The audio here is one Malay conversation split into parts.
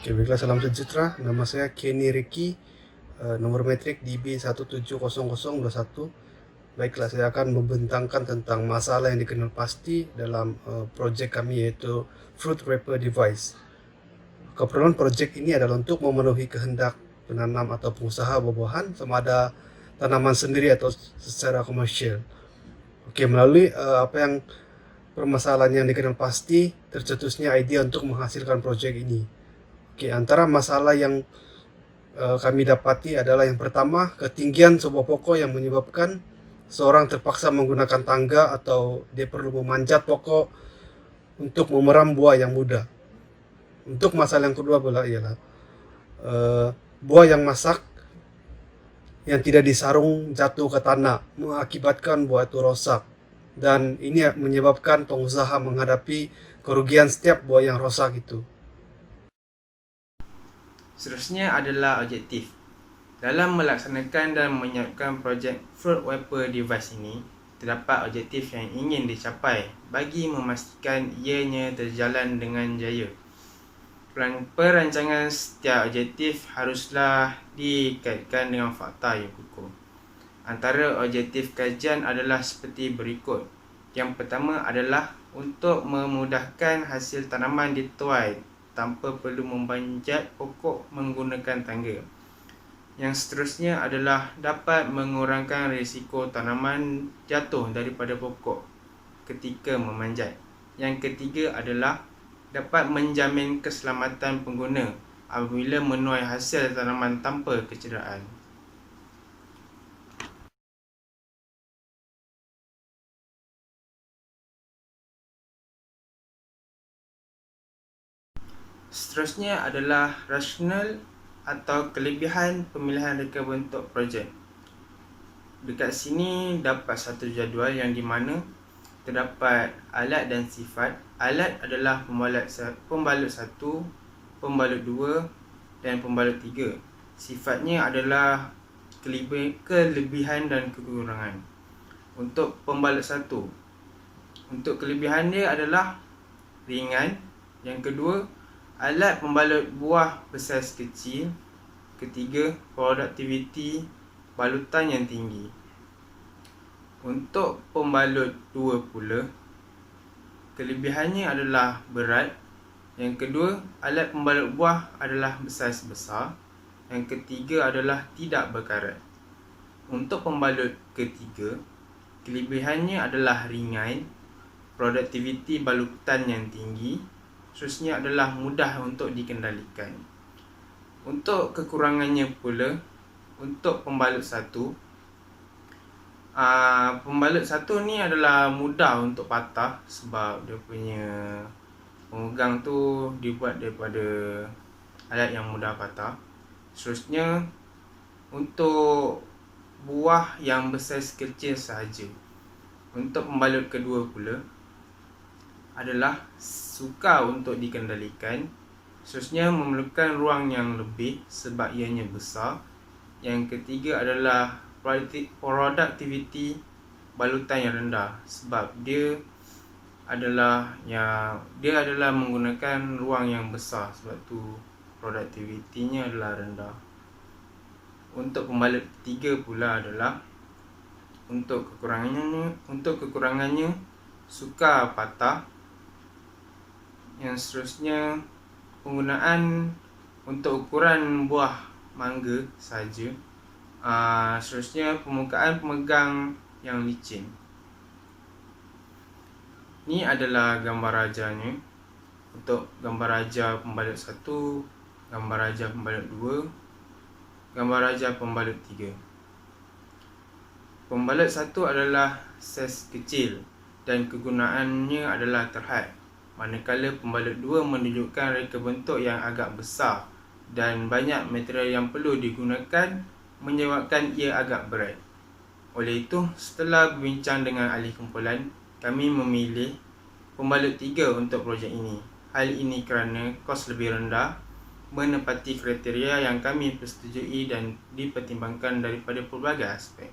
Oke, baiklah, salam sejahtera. Nama saya Kenny Ricky, nomor metrik DB170021. Baiklah, saya akan membentangkan tentang masalah yang dikenal pasti dalam projek kami, yaitu Fruit Wrapper Device. Keperluan projek ini adalah untuk memenuhi kehendak penanam atau pengusaha buah-buahan, sama ada tanaman sendiri atau secara komersial. Oke, melalui apa yang permasalahan yang dikenal pasti, tercetusnya idea untuk menghasilkan projek ini. Oke, antara masalah yang kami dapati adalah yang pertama, ketinggian sebuah pokok yang menyebabkan seorang terpaksa menggunakan tangga atau dia perlu memanjat pokok untuk memeram buah yang muda. Untuk masalah yang kedua pula ialah buah yang masak yang tidak disarung jatuh ke tanah mengakibatkan buah itu rosak, dan ini menyebabkan pengusaha menghadapi kerugian setiap buah yang rosak itu. Seterusnya adalah objektif. Dalam melaksanakan dan menyiapkan projek Fruit Wrapper Device ini, terdapat objektif yang ingin dicapai bagi memastikan ianya terjalan dengan jaya. Perancangan setiap objektif haruslah dikaitkan dengan fakta yang kukuh. Antara objektif kajian adalah seperti berikut. Yang pertama adalah untuk memudahkan hasil tanaman dituai tanpa perlu memanjat pokok menggunakan tangga. Yang seterusnya adalah dapat mengurangkan risiko tanaman jatuh daripada pokok ketika memanjat. Yang ketiga adalah dapat menjamin keselamatan pengguna apabila menuai hasil tanaman tanpa kecederaan. Seterusnya adalah rasional atau kelebihan pemilihan reka bentuk projek. Dekat sini dapat satu jadual yang di mana terdapat alat dan sifat. Alat adalah pembalut 1, pembalut 2 dan pembalut 3. Sifatnya adalah kelebihan dan kekurangan. Untuk pembalut 1, untuk kelebihan dia adalah ringan. Yang kedua, alat pembalut buah bersaiz kecil. Ketiga, produktiviti balutan yang tinggi. Untuk pembalut 2 pula, kelebihannya adalah berat. Yang kedua, alat pembalut buah adalah bersaiz besar. Yang ketiga adalah tidak berkarat. Untuk pembalut ketiga, kelebihannya adalah ringan, produktiviti balutan yang tinggi. Seterusnya adalah mudah untuk dikendalikan. Untuk kekurangannya pula, untuk pembalut 1, pembalut 1 ni adalah mudah untuk patah sebab dia punya pemegang tu dibuat daripada alat yang mudah patah. Seterusnya, untuk buah yang bersaiz kecil sahaja. Untuk pembalut kedua pula adalah sukar untuk dikendalikan. Seterusnya, memerlukan ruang yang lebih sebab ianya besar. Yang ketiga adalah produktiviti balutan yang rendah sebab dia adalah menggunakan ruang yang besar, sebab tu produktivitinya adalah rendah. Untuk pembalut 3 pula adalah untuk kekurangannya sukar patah. Yang seterusnya, penggunaan untuk ukuran buah mangga saja. Seterusnya, permukaan pemegang yang licin. Ni adalah gambar rajanya. Untuk gambar raja pembalut 1, gambar raja pembalut 2, gambar raja pembalut 3. Pembalut 1 adalah saiz kecil dan kegunaannya adalah terhad, manakala pembalut 2 menunjukkan reka bentuk yang agak besar dan banyak material yang perlu digunakan, menyebabkan ia agak berat. Oleh itu, setelah berbincang dengan ahli kumpulan, kami memilih pembalut 3 untuk projek ini. Hal ini kerana kos lebih rendah, menepati kriteria yang kami persetujui dan dipertimbangkan daripada pelbagai aspek.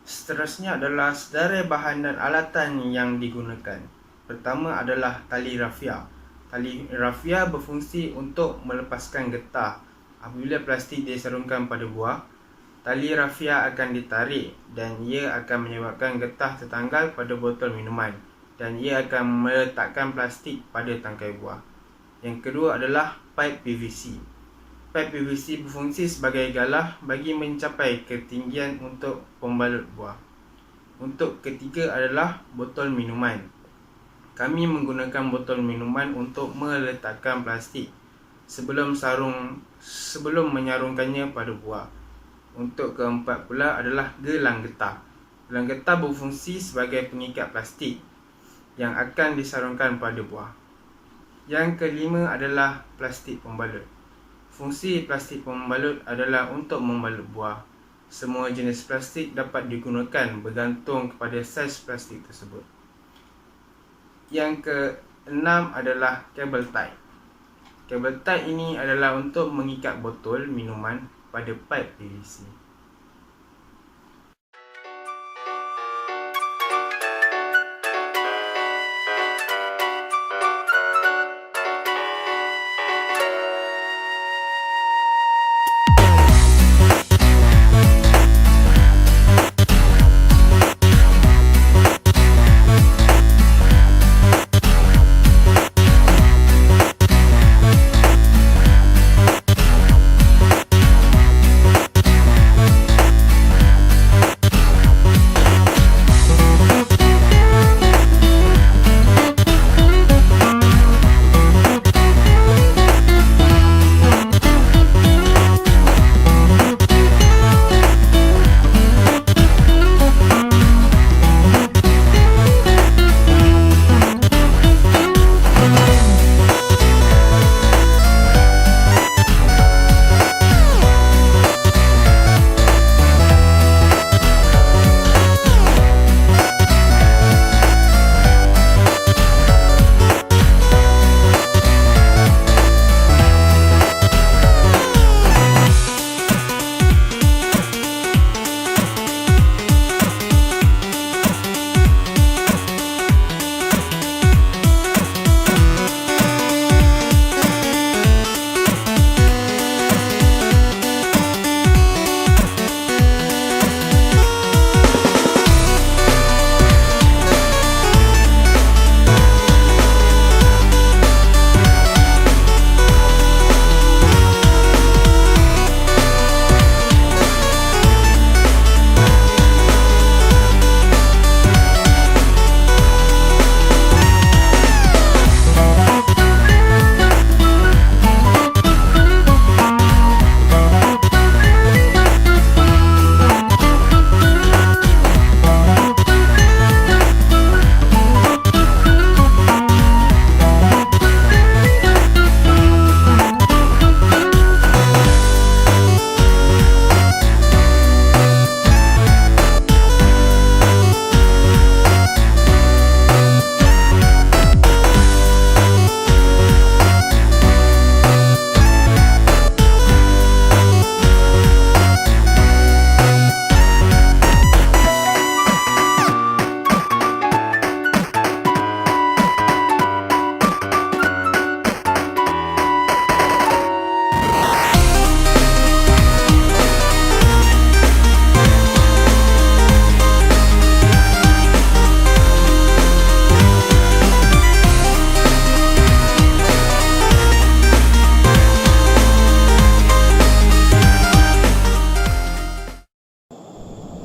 Seterusnya adalah sedara bahan dan alatan yang digunakan. Pertama adalah tali rafia. Tali rafia berfungsi untuk melepaskan getah. Apabila plastik disarungkan pada buah, tali rafia akan ditarik dan ia akan menyebabkan getah tertanggal pada botol minuman dan ia akan meletakkan plastik pada tangkai buah. Yang kedua adalah pipe PVC. Pipe PVC berfungsi sebagai galah bagi mencapai ketinggian untuk pembalut buah. Untuk ketiga adalah botol minuman. Kami menggunakan botol minuman untuk meletakkan plastik sebelum menyarungkannya pada buah. Untuk keempat pula adalah gelang getah. Gelang getah berfungsi sebagai pengikat plastik yang akan disarungkan pada buah. Yang kelima adalah plastik pembalut. Fungsi plastik pembalut adalah untuk membalut buah. Semua jenis plastik dapat digunakan bergantung kepada saiz plastik tersebut. Yang keenam adalah kabel tie. Kabel tie ini adalah untuk mengikat botol minuman pada pipe PVC.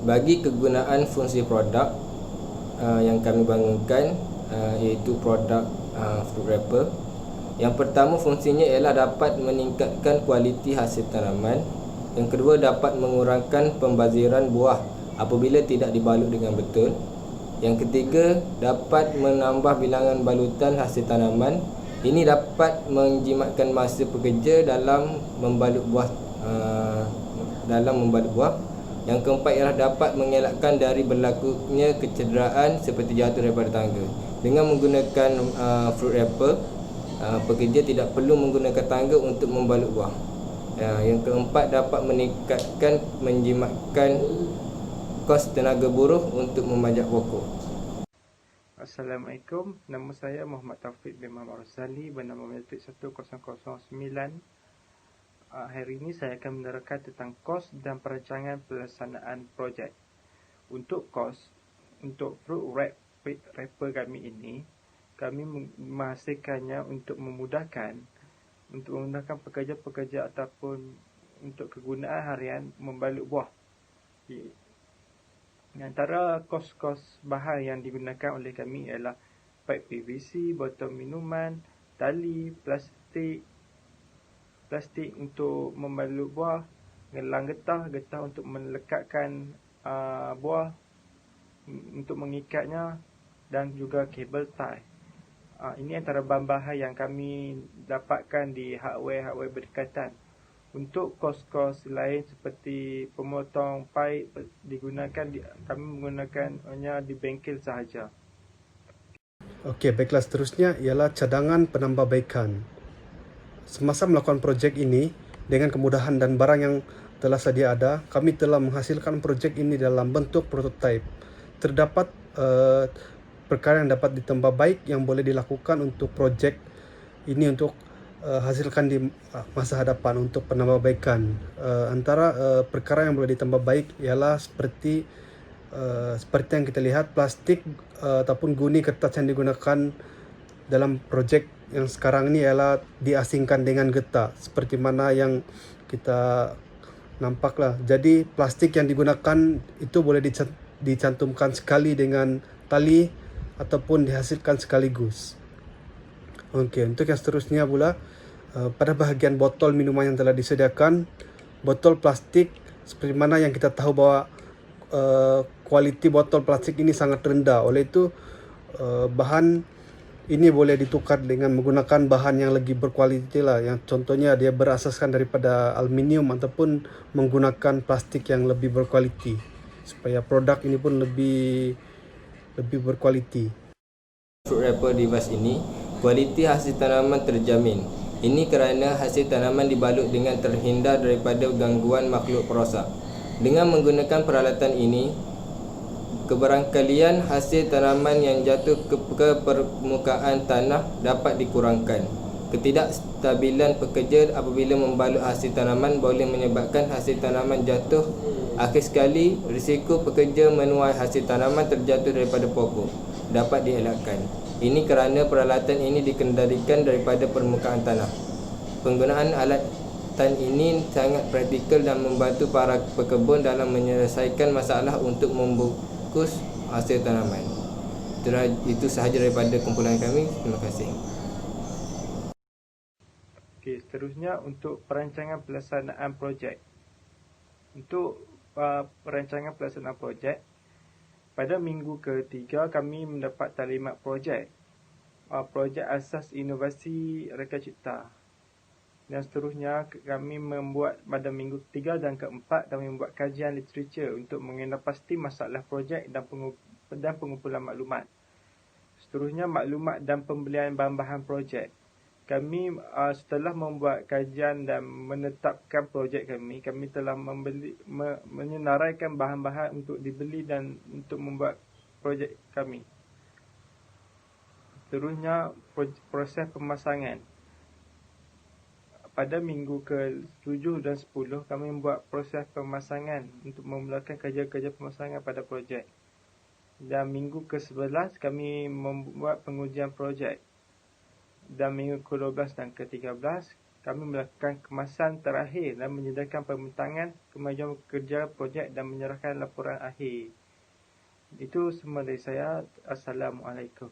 Bagi kegunaan fungsi produk yang kami bangunkan, iaitu produk fruit wrapper. Yang pertama, fungsinya ialah dapat meningkatkan kualiti hasil tanaman. Yang kedua, dapat mengurangkan pembaziran buah apabila tidak dibalut dengan betul. Yang ketiga, dapat menambah bilangan balutan hasil tanaman. Ini dapat menjimatkan masa pekerja dalam membalut buah. Yang keempat ialah dapat mengelakkan dari berlakunya kecederaan seperti jatuh daripada tangga. Dengan menggunakan fruit wrapper, pekerja tidak perlu menggunakan tangga untuk membalut buah. Yang keempat, dapat menjimatkan kos tenaga buruh untuk memajak pokok. Assalamualaikum, nama saya Muhammad Taufik bin Muhammad Rosali bernama Metrik 1009. Hari ini saya akan menerangkan tentang kos dan perancangan pelaksanaan projek. Untuk kos, untuk fruit wrapper kami ini, kami menghasilkannya untuk memudahkan pekerja-pekerja ataupun untuk kegunaan harian membalut buah. Antara kos-kos bahan yang digunakan oleh kami ialah pipe PVC, botol minuman, tali, plastik untuk membalut buah, gelang getah untuk melekatkan buah, untuk mengikatnya, dan juga kabel tie. Ini antara bahan-bahan yang kami dapatkan di hardware berdekatan. Untuk kos-kos lain seperti pemotong pipe kami menggunakan hanya di bengkel sahaja. Okey, baiklah, seterusnya ialah cadangan penambahbaikan. Semasa melakukan projek ini, dengan kemudahan dan barang yang telah sedia ada, kami telah menghasilkan projek ini dalam bentuk prototipe. Terdapat perkara yang dapat ditambah baik yang boleh dilakukan untuk projek ini untuk hasilkan di masa hadapan untuk penambahbaikan. Antara perkara yang boleh ditambah baik ialah seperti yang kita lihat, plastik ataupun guni kertas yang digunakan dalam projek yang sekarang ini ialah diasingkan dengan getah, seperti mana yang kita nampaklah. Jadi plastik yang digunakan itu boleh dicantumkan sekali dengan tali ataupun dihasilkan sekaligus. Okey, untuk yang seterusnya pula, pada bahagian botol minuman yang telah disediakan, botol plastik seperti mana yang kita tahu bahawa kualiti botol plastik ini sangat rendah. Oleh itu, bahan ini boleh ditukar dengan menggunakan bahan yang lebih berkualiti lah. Yang contohnya dia berasaskan daripada aluminium ataupun menggunakan plastik yang lebih berkualiti supaya produk ini pun lebih berkualiti. Fruit wrapper device ini, kualiti hasil tanaman terjamin. Ini kerana hasil tanaman dibalut dengan terhindar daripada gangguan makhluk perosak. Dengan menggunakan peralatan ini, kebarangkalian hasil tanaman yang jatuh ke permukaan tanah dapat dikurangkan. Ketidakstabilan pekerja apabila membalut hasil tanaman boleh menyebabkan hasil tanaman jatuh. Akhir sekali, risiko pekerja menuai hasil tanaman terjatuh daripada pokok dapat dielakkan. Ini kerana peralatan ini dikendalikan daripada permukaan tanah. Penggunaan alatan ini sangat praktikal dan membantu para pekebun dalam menyelesaikan masalah untuk membungkus hasil tanaman. Itu sahaja daripada kumpulan kami. Terima kasih. Okey, seterusnya untuk perancangan pelaksanaan projek. Untuk perancangan pelaksanaan projek, pada minggu ketiga kami mendapat talimat projek asas inovasi reka cipta. Dan seterusnya kami membuat pada minggu ketiga dan keempat kami membuat kajian literatur untuk mengenal pasti masalah projek dan pengumpulan maklumat. Seterusnya maklumat dan pembelian bahan-bahan projek. Kami setelah membuat kajian dan menetapkan projek kami telah menyenaraikan bahan-bahan untuk dibeli dan untuk membuat projek kami. Seterusnya proses pemasangan. Pada minggu ke-7 dan 10 kami membuat proses pemasangan untuk memulakan kerja-kerja pemasangan pada projek. Dan minggu ke-11 kami membuat pengujian projek. Dan minggu ke-12 dan ke-13 kami melakukan kemasan terakhir dan menyediakan pembentangan kemajuan kerja projek dan menyerahkan laporan akhir. Itu semua dari saya. Assalamualaikum.